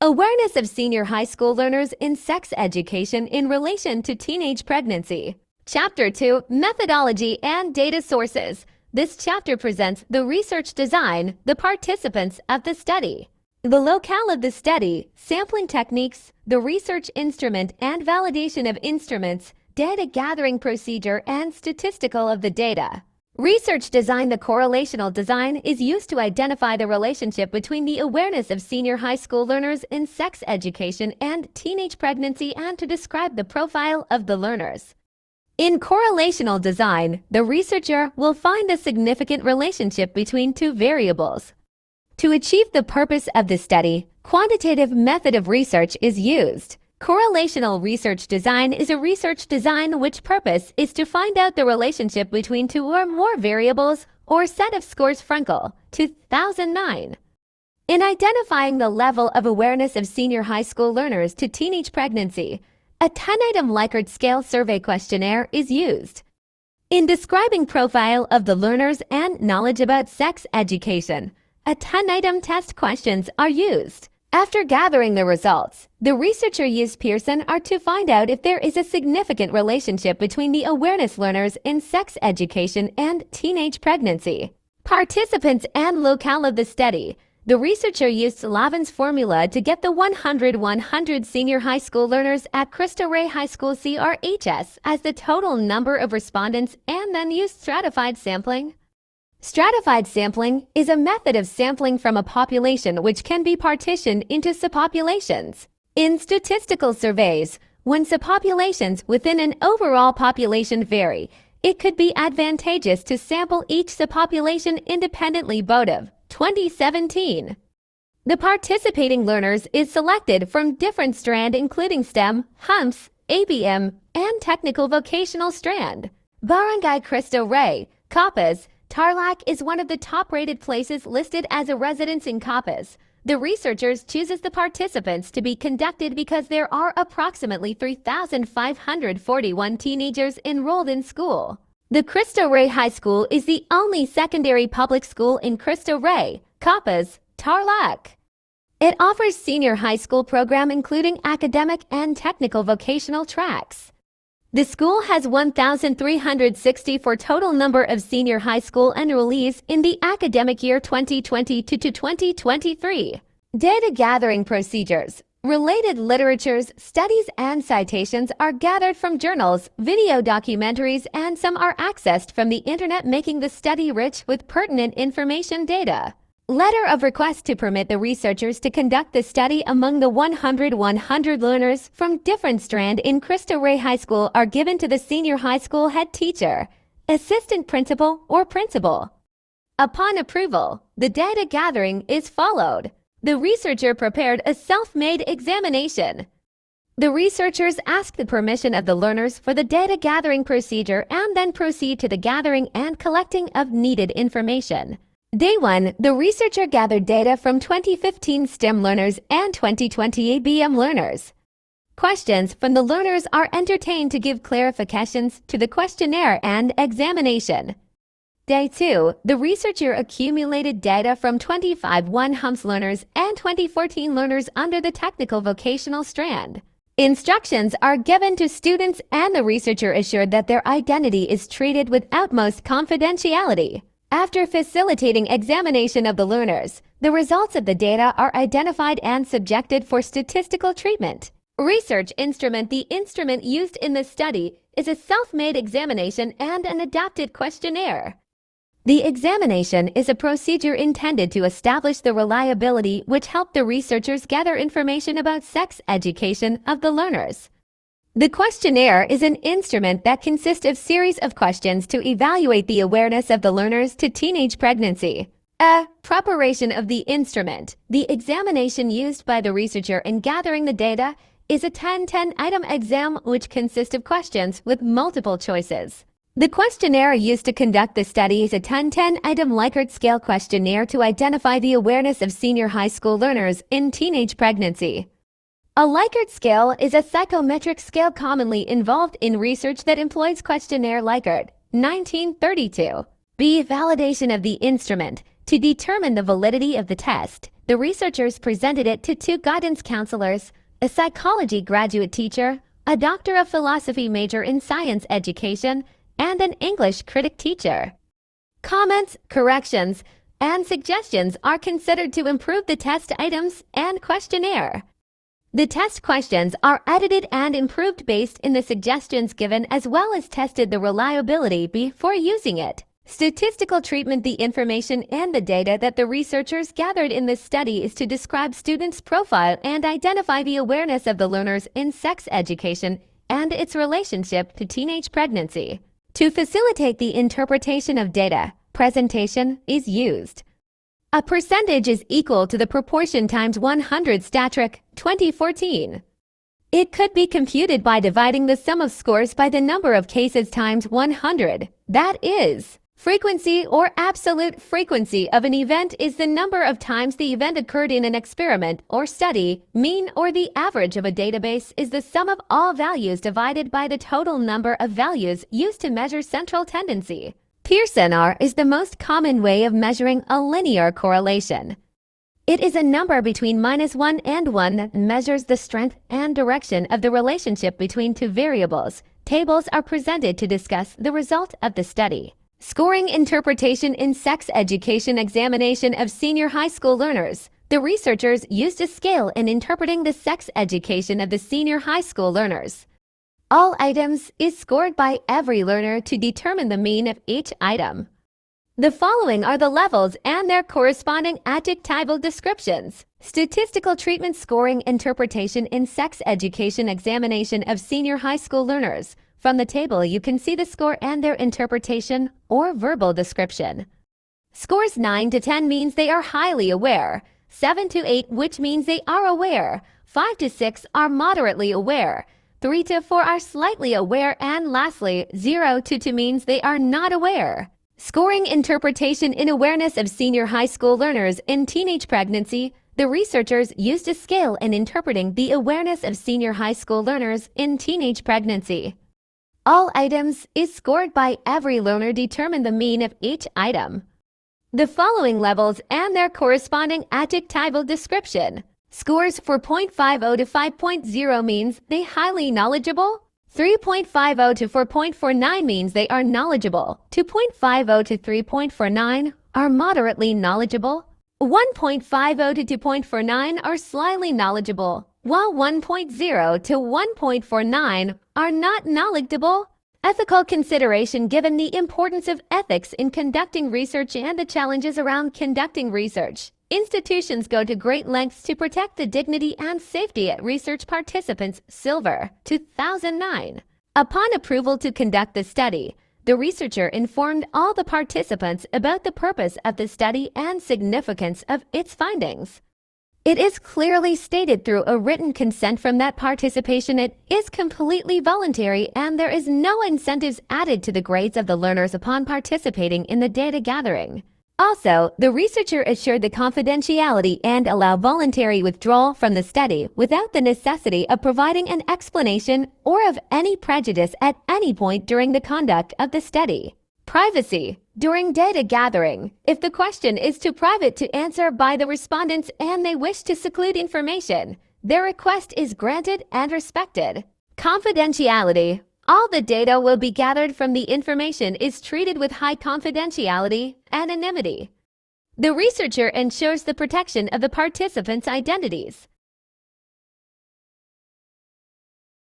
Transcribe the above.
Awareness of senior high school learners in sex education in relation to teenage pregnancy. Chapter 2, Methodology and Data Sources. This chapter presents the research design, the participants of the study, the locale of the study, sampling techniques, the research instrument and validation of instruments, data gathering procedure, and statistical of the data. Research design. The correlational design is used to identify the relationship between the awareness of senior high school learners in sex education and teenage pregnancy and to describe the profile of the learners. In correlational design, the researcher will find a significant relationship between two variables. To achieve the purpose of the study, quantitative method of research is used. Correlational research design is a research design which purpose is to find out the relationship between two or more variables or set of scores. Frankel, 2009. In identifying the level of awareness of senior high school learners to teenage pregnancy, a 10-item Likert scale survey questionnaire is used. In describing profile of the learners and knowledge about sex education, a 10-item test questions are used. After gathering the results, the researcher used Pearson R to find out if there is a significant relationship between the awareness learners in sex education and teenage pregnancy. Participants and locale of the study. The researcher used Lavin's formula to get the 100 senior high school learners at Cristo Rey High School CRHS as the total number of respondents and then used stratified sampling. Stratified sampling is a method of sampling from a population which can be partitioned into subpopulations. In statistical surveys, when subpopulations within an overall population vary, it could be advantageous to sample each subpopulation independently. Bodov, 2017. The participating learners is selected from different strand including STEM, HUMS, ABM, and technical vocational strand. Barangay Cristo Rey, Capas, Tarlac is one of the top-rated places listed as a residence in Capas. The researchers chooses the participants to be conducted because there are approximately 3,541 teenagers enrolled in school. The Cristo Rey High School is the only secondary public school in Cristo Rey, Capas, Tarlac. It offers senior high school program including academic and technical vocational tracks. The school has 1,364 total number of senior high school enrollees in the academic year 2022 to 2023. Data gathering procedures. Related literatures, studies, and citations are gathered from journals, video documentaries, and some are accessed from the internet, making the study rich with pertinent information data. Letter of request to permit the researchers to conduct the study among the 100 learners from different strand in Cristo Rey High School are given to the senior high school head teacher, assistant principal, or principal. Upon approval, the data gathering is followed. The researcher prepared a self-made examination. The researchers ask the permission of the learners for the data gathering procedure and then proceed to the gathering and collecting of needed information. Day 1, the researcher gathered data from 2015 STEM learners and 2020 ABM learners. Questions from the learners are entertained to give clarifications to the questionnaire and examination. Day 2, the researcher accumulated data from 25 HUMS learners and 2014 learners under the technical vocational strand. Instructions are given to students and the researcher assured that their identity is treated with utmost confidentiality. After facilitating examination of the learners, the results of the data are identified and subjected for statistical treatment. Research instrument. The instrument used in this study is a self-made examination and an adapted questionnaire. The examination is a procedure intended to establish the reliability which helped the researchers gather information about sex education of the learners. The questionnaire is an instrument that consists of series of questions to evaluate the awareness of the learners to teenage pregnancy. Preparation of the instrument. The examination used by the researcher in gathering the data is a 10-item exam which consists of questions with multiple choices. The questionnaire used to conduct the study is a 10-item Likert scale questionnaire to identify the awareness of senior high school learners in teenage pregnancy. A Likert scale is a psychometric scale commonly involved in research that employs questionnaire Likert, 1932. B. Validation of the instrument. To determine the validity of the test, The researchers presented it to 2 guidance counselors, a psychology graduate teacher, a Doctor of Philosophy major in science education, and an English critic teacher. Comments, corrections, and suggestions are considered to improve the test items and questionnaire. The test questions are edited and improved based in the suggestions given, as well as tested the reliability before using it. Statistical treatment. The information and the data that the researchers gathered in this study is to describe students' profile and identify the awareness of the learners in sex education and its relationship to teenage pregnancy. To facilitate the interpretation of data, presentation is used. A percentage is equal to the proportion times 100. Statric, 2014. It could be computed by dividing the sum of scores by the number of cases times 100. That is, frequency or absolute frequency of an event is the number of times the event occurred in an experiment or study. Mean, or the average of a database, is the sum of all values divided by the total number of values used to measure central tendency. Pearson R is the most common way of measuring a linear correlation. It is a number between -1 and 1 that measures the strength and direction of the relationship between 2 variables. Tables are presented to discuss the result of the study. Scoring interpretation in sex education examination of senior high school learners. The researchers used a scale in interpreting the sex education of the senior high school learners. All items is scored by every learner to determine the mean of each item. The following are the levels and their corresponding adjectival descriptions. Statistical treatment. Scoring interpretation in sex education examination of senior high school learners. From the table you can see the score and their interpretation or verbal description. Scores 9 to 10 means they are highly aware, 7 to 8 which means they are aware, 5 to 6 are moderately aware, 3 to 4 are slightly aware, and lastly, 0 to 2 means they are not aware. Scoring interpretation in awareness of senior high school learners in teenage pregnancy. The researchers used a scale in interpreting the awareness of senior high school learners in teenage pregnancy. All items is scored by every learner. Determine the mean of each item. The following levels and their corresponding adjectival description. Scores 4.50 to 5.0 means they highly knowledgeable. 3.50 to 4.49 means they are knowledgeable. 2.50 to 3.49 are moderately knowledgeable. 1.50 to 2.49 are slightly knowledgeable, while 1.0 to 1.49 are not knowledgeable. Ethical consideration. Given the importance of ethics in conducting research and the challenges around conducting research, institutions go to great lengths to protect the dignity and safety of research participants. Silver, 2009. Upon approval to conduct the study, the researcher informed all the participants about the purpose of the study and significance of its findings. It is clearly stated through a written consent from that participation. It is completely voluntary and there is no incentives added to the grades of the learners upon participating in the data gathering. Also, the researcher assured the confidentiality and allow voluntary withdrawal from the study without the necessity of providing an explanation or of any prejudice at any point during the conduct of the study. Privacy. During data gathering, if the question is too private to answer by the respondents and they wish to seclude information, their request is granted and respected. Confidentiality. All the data will be gathered from the information is treated with high confidentiality, anonymity. The researcher ensures the protection of the participants' identities.